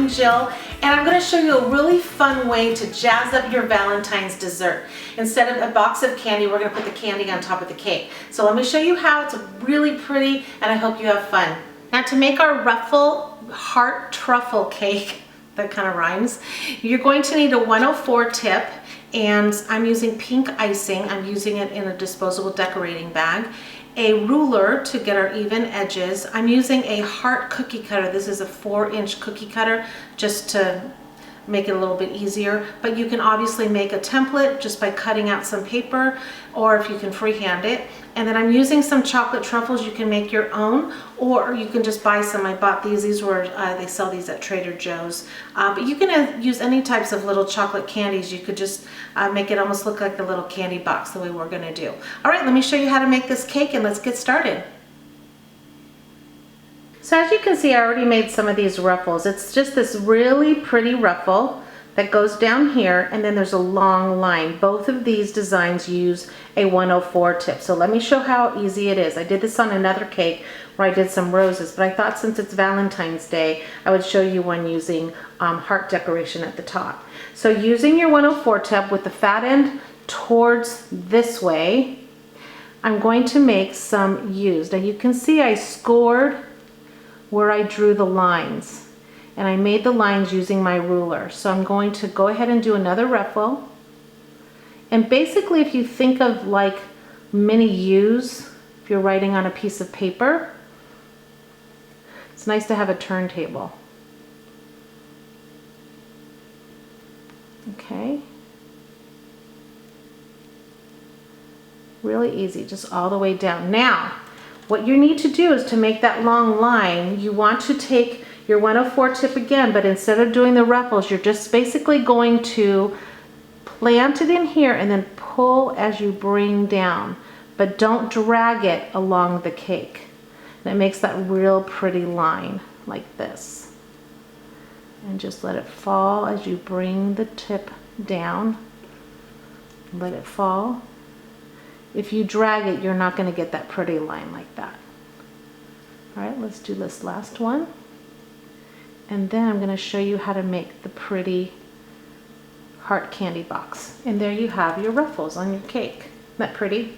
I'm Jill, and I'm going to show you a really fun way to jazz up your Valentine's dessert. Instead of a box of candy, we're going to put the candy on top of the cake. So let me show you how. It's really pretty, and I hope you have fun. Now to make our Ruffle heart truffle cake, that kind of rhymes, you're going to need a 104 tip, and I'm using pink icing. I'm using it in a disposable decorating bag. A ruler to get our even edges. I'm using a heart cookie cutter. This is a 4-inch cookie cutter just to make it a little bit easier, but you can obviously make a template just by cutting out some paper, or if you can freehand it. And then I'm using some chocolate truffles. You can make your own, or you can just buy some. I bought these. These were, they sell these at Trader Joe's. But you can use any types of little chocolate candies. You could just make it almost look like a little candy box the way we're gonna do. All right, let me show you how to make this cake and let's get started. So as you can see, I already made some of these ruffles. It's just this really pretty ruffle that goes down here, and then there's a long line. Both of these designs use a 104 tip. So let me show how easy it is. I did this on another cake where I did some roses, but I thought since it's Valentine's Day, I would show you one using heart decoration at the top. So using your 104 tip with the fat end towards this way, I'm going to make some U's. Now you can see I scored where I drew the lines, and I made the lines using my ruler. So I'm going to go ahead and do another ruffle. And basically, if you think of like mini U's, if you're writing on a piece of paper, it's nice to have a turntable. Okay. Really easy, just all the way down. Now, what you need to do is to make that long line, you want to take your 104 tip again, but instead of doing the ruffles, you're just basically going to plant it in here and then pull as you bring down, but don't drag it along the cake. And it makes that real pretty line like this. And just let it fall as you bring the tip down. Let it fall. If you drag it, you're not going to get that pretty line like that. All right, let's do this last one. And then I'm going to show you how to make the pretty heart candy box. And there you have your ruffles on your cake. Isn't that pretty?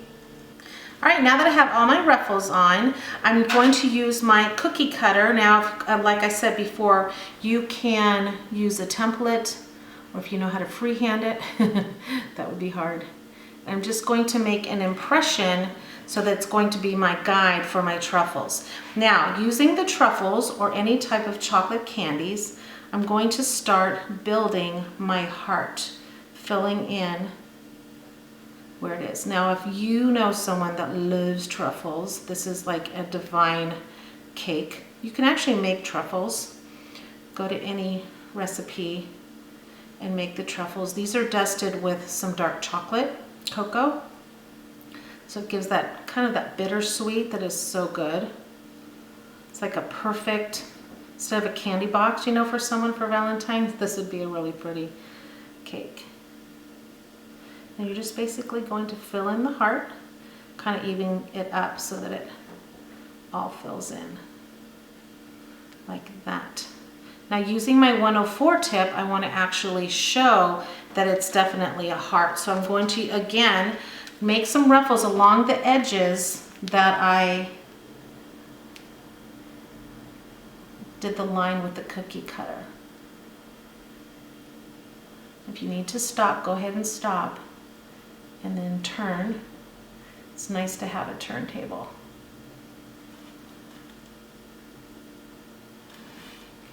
All right, now that I have all my ruffles on, I'm going to use my cookie cutter. Now, like I said before, you can use a template, or if you know how to freehand it, that would be hard. I'm just going to make an impression so that's going to be my guide for my truffles. Now, using the truffles or any type of chocolate candies, I'm going to start building my heart, filling in where it is. Now, if you know someone that loves truffles, this is like a divine cake. You can actually make truffles. Go to any recipe and make the truffles. These are dusted with some dark chocolate. Cocoa, so it gives that kind of that bittersweet that is so good. It's like a perfect, instead of a candy box, you know, for someone for Valentine's, this would be a really pretty cake. And you're just basically going to fill in the heart, kind of even it up so that it all fills in like that. Now, using my 104 tip, I want to actually show that it's definitely a heart. So I'm going to, again, make some ruffles along the edges that I did the line with the cookie cutter. If you need to stop, go ahead and stop, and then turn. It's nice to have a turntable.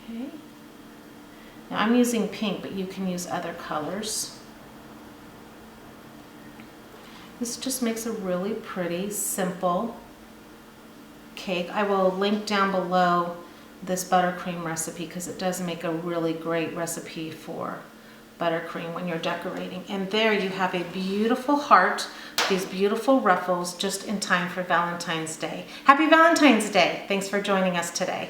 Okay. Now I'm using pink, but you can use other colors. This just makes a really pretty, simple cake. I will link down below this buttercream recipe because it does make a really great recipe for buttercream when you're decorating. And there you have a beautiful heart, these beautiful ruffles, just in time for Valentine's Day. Happy Valentine's Day. Thanks for joining us today.